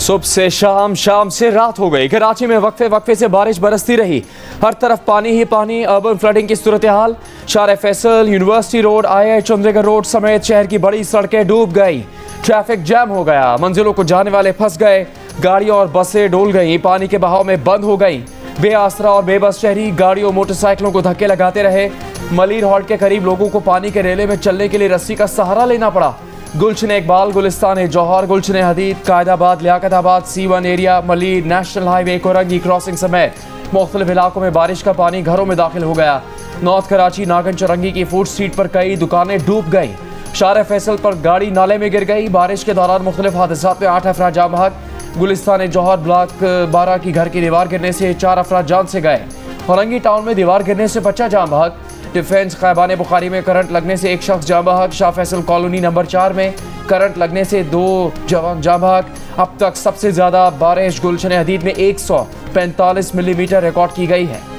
सुबह से शाम, शाम से रात हो गई। कराची में वक्फे वक्फे से बारिश बरसती रही। हर तरफ पानी ही पानी। अर्बन फ्लडिंग की सूरत हाल। Shara Faisal, university road, IIH Chandranagar road समेत शहर की बड़ी सड़कें डूब गई। ट्रैफिक जैम हो गया। मंजिलों को जाने वाले फंस गए। गाड़ियां और बसें डोल गई, पानी के बहाव में बंद हो गई। बेआसरा और बेबस शहरी गाड़ियों मोटरसाइकिलों को धक्के लगाते रहे। मलिर हॉल्ट के करीब लोगों को पानी के रेले में चलने के लिए रस्सी का सहारा लेना पड़ा। Gulshan Iqbal, Gulistan Jauhar, Gulshan Hadeed, Qaidabad, Liaquatabad, C1 area, Malir, national highway, Korangi crossing समेत मुख्तलिफ इलाकों में बारिश का पानी घरों में दाखिल हो गया। नॉर्थ कराची नागन चौरंगी की फूड स्ट्रीट पर कई दुकानें डूब गई। शार फैसल पर गाड़ी नाले में गिर गई। बारिश के दौरान मुख्तलिफ हादसात में 8 अफराद जाँ बहक। गुलिस्तान जौहर ब्लॉक 12 की घर की दीवार गिरने से 4 अफराद जान से गए। औरंगी टाउन में दीवार गिरने से बच्चा जाँ बहक। डिफेंस खैबान बुखारी में करंट लगने से एक शख्स जाँ बहक। शाह फैसल कॉलोनी नंबर 4 में करंट लगने से 2 जवान जाँ बहक। अब तक सबसे ज्यादा बारिश गुलशन हदीद में 145 मिलीमीटर रिकॉर्ड की गई है।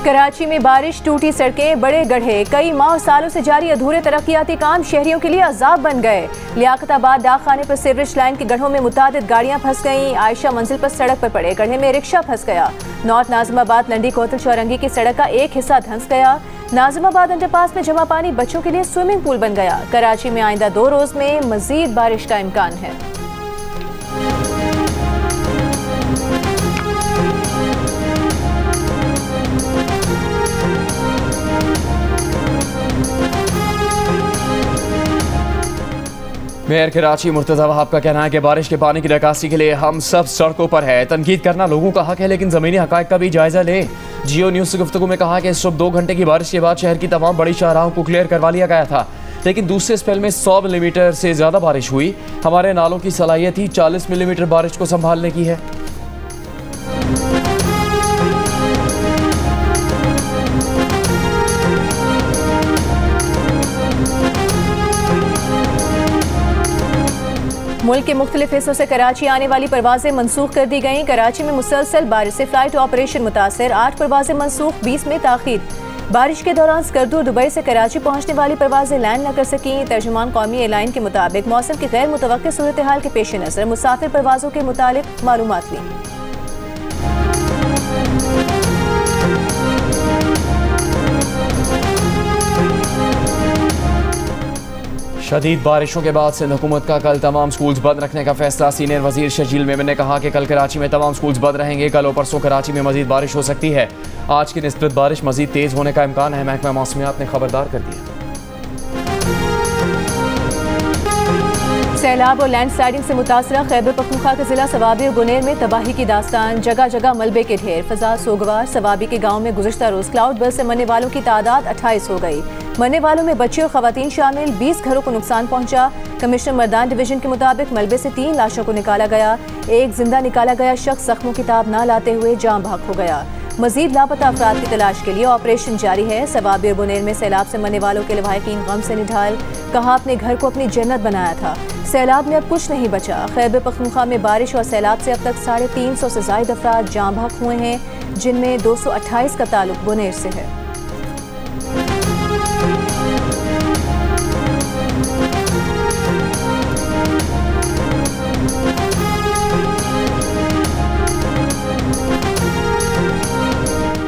कराची में बारिश, टूटी सड़कें, बड़े गड्ढे, कई माह और सालों से जारी अधूरे तरक्याती काम शहरियों के लिए अजाब बन गए। लियाकताबाद डाकखाने पर सीवरेज लाइन के गड्ढों में मुतादिद गाड़ियां फंस गईं। आयशा मंजिल पर सड़क पर पड़े गड्ढे में रिक्शा फंस गया। नॉर्थ नाजिमाबाद लंडी कोतल चौरंगी की सड़क का एक हिस्सा धंस गया। नाजिमाबाद अंडरपास में जमा पानी बच्चों के लिए स्विमिंग पूल बन गया। कराची में आइंदा 2 रोज में मजीद बारिश का इम्कान है। मेयर कराची मुर्तज़ा वहाब का कहना है कि बारिश के पानी की निकासी के लिए हम सब सड़कों पर है। तनकीद करना लोगों का हक है, लेकिन ज़मीनी हक़ाइक़ का भी जायज़ा ले। जियो न्यूज़ से गुफ्तगू में कहा कि सुबह 2 घंटे की बारिश के बाद शहर की तमाम बड़ी शाहराहों को क्लियर करवा लिया गया था, लेकिन दूसरे स्पेल में 100 मिलीमीटर से ज़्यादा बारिश हुई। हमारे नालों की सलाहियत ही 40 मिलीमीटर बारिश को संभालने की है। मुल्क के मुख्तलिफ हिस्सों से कराची आने वाली परवाजें मनसूख कर दी गईं। कराची में मुसलसल बारिश से फ्लाइट ऑपरेशन मुतासर, 8 परवाजें मनसूख, 20 में ताखीर। बारिश के दौरान स्कर्दू और दुबई से कराची पहुंचने वाली परवाजें लैंड न कर सकीं। तर्जुमान कौमी एयरलाइन के मुताबिक मौसम की गैर मुतवक्किल सूरत हाल के पेश नज़र मुसाफिर परवाजों के मुतालिक मालूमात ली। शदीद बारिशों के बाद सिंध हुकूमत का कल तमाम स्कूल्स बंद रखने का फैसला। सीनियर वजीर शजील मेमन ने कहा कि कल कराची में तमाम स्कूल्स बंद रहेंगे। कल और परसों कराची में मजीद बारिश हो सकती है। आज की निस्बत बारिश मजीद तेज होने का इम्कान है। महकमा मौसमियात ने खबरदार कर दिया। सैलाब और लैंड स्लाइडिंग से मुतासरा खैबर पख्तूनख्वा के जिला सवाबी और गुनेर में तबाही की दास्तान। जगह जगह मलबे के ढेर। फजा सोगवार सवाबी के गांव में गुज़श्ता रोज क्लाउड बर्स्ट से मरने वालों की तादाद 28 हो गई। मरने वालों में बच्चे और खवातीन शामिल। 20 घरों को नुकसान पहुंचा। कमिश्नर मर्दान डिवीजन के मुताबिक मलबे से 3 लाशों को निकाला गया। एक जिंदा निकाला गया शख्स जख्मों की ताब न लाते हुए जाँ बहक हो गया। मजीद लापता अफराद की तलाश के लिए ऑपरेशन जारी है। सवाबी और बुनेर में सैलाब से मरने वालों के लवाहिकीन गम से निढाल। कहा अपने घर को अपनी जन्नत बनाया था, सैलाब में अब कुछ नहीं बचा। खैबर पख्तूनख्वा में बारिश और सैलाब से अब तक 350 से ज़ायद अफराद जाँ बहक हुए हैं, जिनमें 228 का ताल्लुक बुनेर से है।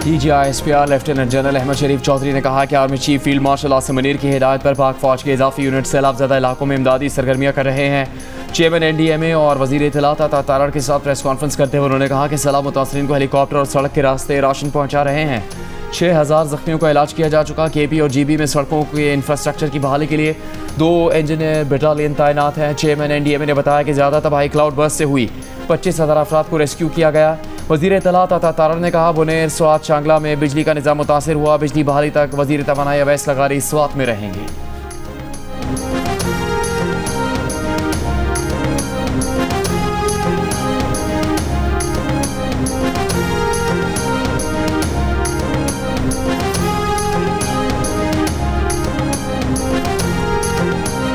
DGI-SPR लेफ्टिनेंट जनरल अहमद शरीफ चौधरी ने कहा कि army chief field marshal Asim Munir की हिदायत पर पाक फौज के इजाफी यूनिट सैलाब ज़दा इलाकों में इमदादी सरगर्मियाँ कर रहे हैं। चेयरमैन NDMA और वज़ीर इत्तलात अता तारड़ के साथ प्रेस कॉन्फ्रेंस करते हुए उन्होंने कहा कि सैलाब मुतासरीन को हेलीकॉप्टर और सड़क के रास्ते राशन पहुँचा रहे हैं। 6000 जख्मियों का इलाज किया जा चुका। KP और GB में सड़कों के इंफ्रास्ट्रक्चर की बहाली के लिए 2 इंजीनियर बटालियन तैनात हैं। चेयरमैन NDMA ने बताया कि ज़्यादा तबाही क्लाउड बर्स्ट से हुई। 25,000 अफराद को रेस्क्यू किया गया। वज़ीर इत्तलात अता तारड़ ने कहा बुनेर, स्वात, शांगला में बिजली का निज़ाम मुतासिर हुआ। बिजली बहाली तक वज़ीर तवानाई अवैस लगारी स्वात में रहेंगे।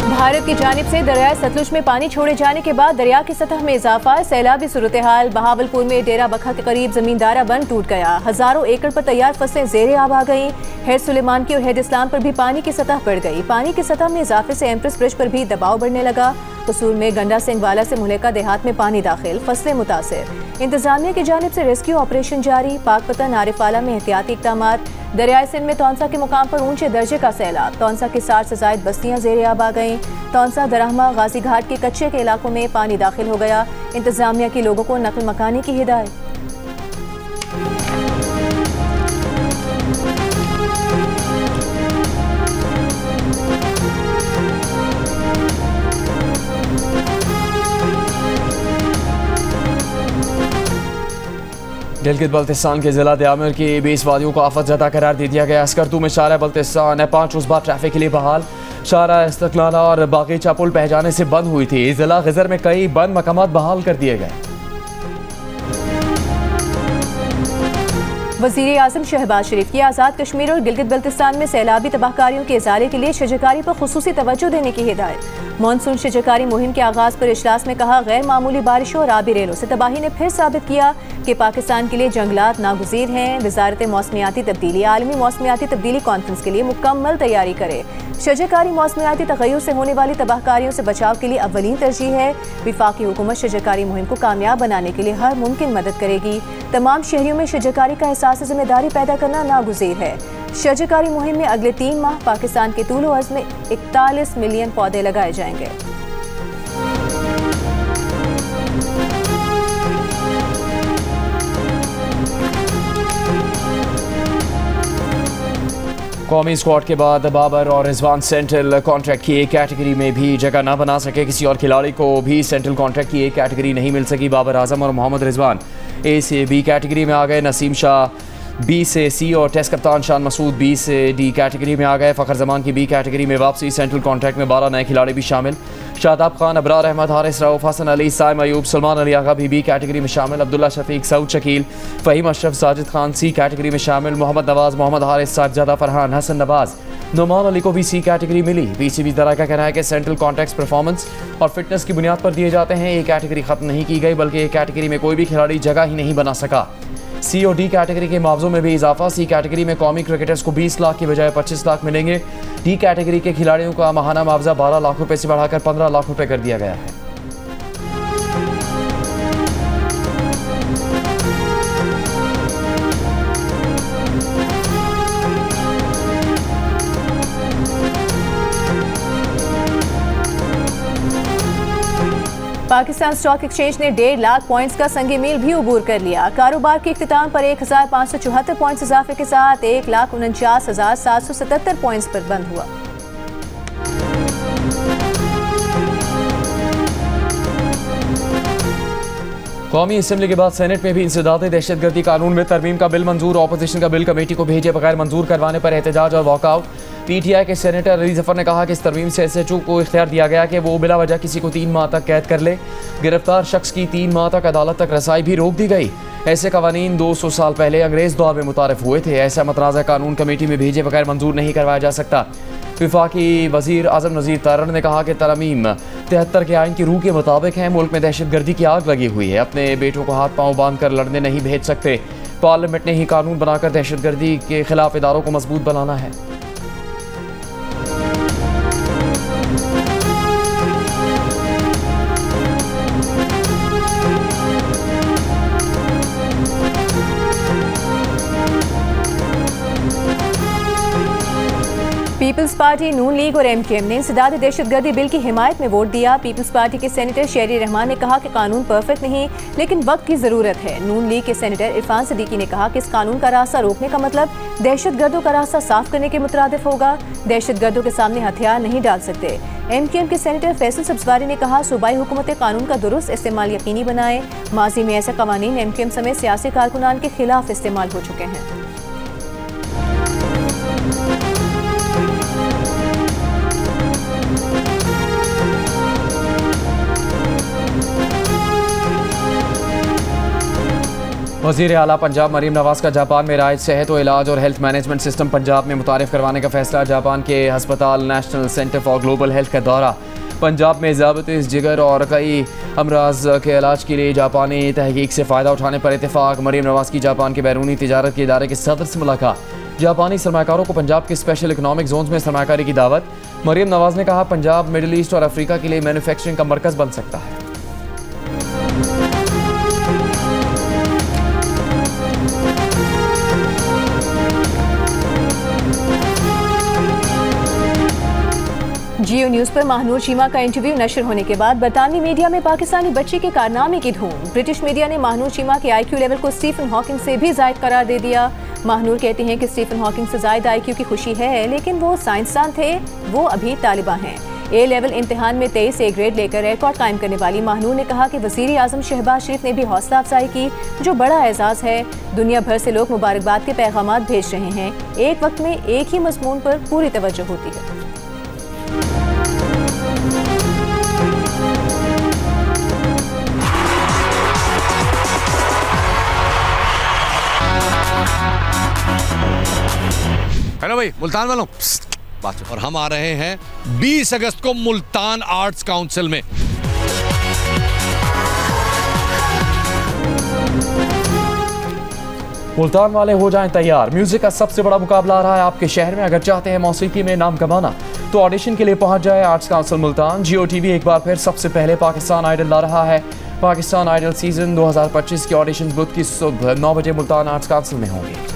भारत हुकूमत की जानिब से दरियाए सतलुज में पानी छोड़े जाने के बाद दरिया की सतह में इजाफा, सैलाबी सूरत हाल। बहावलपुर में डेरा बखा के करीब जमींदारा बंद टूट गया, हजारों एकड़ पर तैयार फसलें जेरे आब आ गईं। हेड सुलेमान की और हेड इस्लाम पर भी पानी की सतह बढ़ गई। पानी की सतह में इजाफे से एम्प्रेस ब्रिज पर भी दबाव बढ़ने लगा। कसूर में गंडा सिंह वाला से मुहलिका देहात में पानी दाखिल, फसलें मुतासिर। इंतजामिया की जानिब से रेस्क्यू ऑपरेशन जारी। पाकपतन आरिफाला में एहतियाती इक़दामात। दरियाए सिंध में तौंसा के मुकाम पर ऊंचे दर्जे का सैलाब, तौंसा की 60 से जायद बस्तियां जेरे आब आ गईं। तौंसा, दरहमा, गाजी घाट के कच्चे के इलाकों में पानी दाखिल हो गया। इंतजामिया की लोगों को नकल मकानी की हिदायत। गिलगित बल्तिस्तान के जिला दयामिर की 20 वादियों को आफत ज़दा करार दे दिया गया। अस्करतू में शारा बल्तिस्तान है 5 रोज़ बाद ट्रैफिक के लिए बहाल। शारा इस्तकलाला और बागीचा पुल बह जाने से बंद हुई थी। जिला ग़िज़र में कई बंद मकामात बहाल कर दिए गए। वज़ीर आज़म शहबाज शरीफ की आज़ाद कश्मीर और गिलगित बल्तिस्तान में सैलाबी तबाहकारियों के इज़ाले के लिए शजरकारी पर खुसूसी तवज्जो देने की हिदायत। मानसून शजरकारी मुहिम के आगाज़ पर इजलास में कहा, गैर मामूली बारिशों और आबी रेलों से तबाही ने फिर साबित किया कि पाकिस्तान के लिए जंगलात नागुज़ीर हैं। वज़ारत मौसमियाती तब्दीली आलमी मौसमियाती तब्दीली कॉन्फ्रेंस के लिए मुकम्मल तैयारी करे। शजरकारी मौसमियाती तग़य्युर से होने वाली तबाहकारियों से बचाव के लिए अव्वलीन तरजीह है। वफाकी हुकूमत शजरकारी मुहिम को कामयाब बनाने के लिए हर मुमकिन मदद करेगी। तमाम शहरियों में शजरकारी का एहसास जिम्मेदारी पैदा करना नागुज़ीर है। शजरकारी मुहिम में अगले 3 माह पाकिस्तान के तूल अर्ज़ में 41 मिलियन पौधे लगाए जाएंगे। कौमी स्क्वाड के बाद बाबर और रिजवान सेंट्रल कॉन्ट्रैक्ट की एक कैटेगरी में भी जगह न बना सके। किसी और खिलाड़ी को भी सेंट्रल कॉन्ट्रैक्ट की एक कैटेगरी नहीं मिल सकी। बाबर आजम और मोहम्मद रिजवान ए से बी कैटेगरी में आ गए। नसीम शाह बी से सी और टेस्ट कप्तान शान मसूद बी से डी कैटेगरी में आ गए। फ़खर जमान की बी कैटेगरी में वापसी। सेंट्रल कॉन्ट्रैक्ट में 12 नए खिलाड़ी भी शामिल। शादाब खान, अबरार अहमद, हारिस रऊफ, हसन अली, साइम अयूब, सलमान अली आगा भी बी कैटेगरी में शामिल। अब्दुल्ला शफीक, सऊद शकील, फ़हीम अशरफ, साजिद खान सी कैटेगरी में शामिल। मोहम्मद नवाज, मोहम्मद हारिस, साजिदा फरहान, हसन नवाज, नुमान अली को भी सी कैटेगरी मिली। पीसीबी तरह का कहना है कि सेंट्रल कॉन्ट्रैक्ट्स परफॉर्मेंस और फिटनेस की बुनियाद पर दिए जाते हैं। एक कैटेगरी खत्म नहीं की गई, बल्कि एक कैटेगरी में कोई भी खिलाड़ी जगह ही नहीं बना सका। सी और डी कैटेगरी के मुआवजों में भी इजाफा। सी कैटेगरी में कौमी क्रिकेटर्स को 20 लाख की बजाय 25 लाख मिलेंगे। डी कैटेगरी के खिलाड़ियों का माहाना मुआवजा 12 लाख रुपए से बढ़ाकर 15 लाख रुपए कर दिया गया है। पाकिस्तान स्टॉक एक्सचेंज ने 1.5 लाख पॉइंट्स का संग मील भी उबूर कर लिया। कारोबार के इख्तिताम पर 1574 पॉइंट्स इजाफे के साथ 1,49,777 पॉइंट्स पर बंद हुआ। कौमी असेंबली के बाद सेनेट में भी इंसदाद दहशतगर्दी कानून में तरमीम का बिल मंजूर। ऑपोजिशन का बिल कमेटी को भेजे बगैर मंजूर करवाने पर एहतजाज और वॉकआउट। पीटीआई के सेनेटर अली जफर ने कहा कि इस तरमीम से एसएचओ को इख्तियार दिया गया कि वो बिला वजह किसी को 3 माह तक कैद कर ले। गिरफ्तार शख्स की 3 माह तक अदालत तक रसाई भी रोक दी गई। ऐसे कवानीन 200 साल पहले अंग्रेज दौर में मुतारिफ हुए थे। ऐसा मतराजा कानून कमेटी में भेजे बगैर मंजूर नहीं करवाया जा सकता। वफाकी वजीर आजम नज़ीर तारड़ ने कहा कि तरमीम 73 के आइन की रूह के मुताबिक है। मुल्क में दहशतगर्दी की आग लगी हुई है। अपने बेटों को हाथ पांव बांध कर लड़ने नहीं भेज सकते। पार्लियामेंट ने ही कानून बनाकर दहशतगर्दी के खिलाफ इदारों को मजबूत बनाना है। पीपल्स पार्टी, नून लीग और एमकेएम ने इंसदाद दहशतगर्दी बिल की हिमायत में वोट दिया। पीपल्स पार्टी के सेनेटर शेरी रहमान ने कहा कि कानून परफेक्ट नहीं, लेकिन वक्त की जरूरत है। नून लीग के सेनेटर इरफान सिद्दीकी ने कहा कि इस कानून का रास्ता रोकने का मतलब दहशतगर्दों का रास्ता साफ करने के मुतरादिफ होगा। दहशतगर्दों के सामने हथियार नहीं डाल सकते। एमकेएम के सेनेटर फैसल सब्जवारी ने कहा, सूबाई हुकूमत कानून का दुरुस्त इस्तेमाल यकीनी बनाए। माजी में ऐसे कवानीन एमकेएम समेत सियासी कारकुनान के खिलाफ इस्तेमाल हो चुके हैं। वज़ीर आला पंजाब मरीम नवाज का जापान में राइज सेहत व इलाज और हेल्थ मैनेजमेंट सिस्टम पंजाब में मुतारिफ करवाने का फैसला। जापान के हस्पताल national centre for global health का दौरा। पंजाब में ज़ियाबतीस जिगर और कई अमराज के इलाज के लिए जापानी तहकीक से फ़ायदा उठाने पर इत्तेफाक। मरीम नवाज़ की जापान के बैरूनी तिजारत के इदारे के सदर से मुलाकात। जापानी सरमाकारों को पंजाब के स्पेशल इकनॉमिक जोन में सरमाकारी की दावत। मरीम नवाज़ ने कहा पंजाब मिडिल ईस्ट और अफ्रीका के लिए मैन्युफैक्चरिंग का मरकज़ बन सकता है। जियो न्यूज़ पर महानूर चीमा का इंटरव्यू नशर होने के बाद बरतानवी मीडिया में पाकिस्तानी बच्चे के कारनामे की धूम। ब्रिटिश मीडिया ने महानूर चीमा के IQ लेवल को स्टीफन हॉकिंग से भी ज़ायद करार दे दिया। महानूर कहते हैं कि स्टीफन हॉकिंग से ज़ायद IQ की खुशी है, लेकिन वो साइंसदान थे, वो अभी तालिबा हैं। A लेवल इम्तिहान में 23 A ग्रेड लेकर रिकॉर्ड कायम करने वाली महानूर ने कहा कि वज़ीर आज़म शहबाज शरीफ ने भी हौसला अफजाई की, जो बड़ा एजाज़ है। दुनिया भर से लोग मुबारकबाद के पैगामात भेज रहे हैं। एक वक्त में एक ही मज़मून पर पूरी तवज्जो होती है। हेलो भाई, मुल्तान वालों, बात। और हम आ रहे हैं 20 अगस्त को मुल्तान आर्ट्स काउंसिल में। मुल्तान वाले हो जाएं तैयार। म्यूजिक का सबसे बड़ा मुकाबला आ रहा है आपके शहर में। अगर चाहते हैं मौसीकी में नाम कमाना तो ऑडिशन के लिए पहुंच जाए आर्ट्स काउंसिल मुल्तान। जियो टीवी एक बार फिर सबसे पहले पाकिस्तान आइडल ला रहा है। पाकिस्तान आइडल सीजन 2025 के ऑडिशन बुध की सुबह 9 बजे मुल्तान आर्ट्स काउंसिल में होंगे।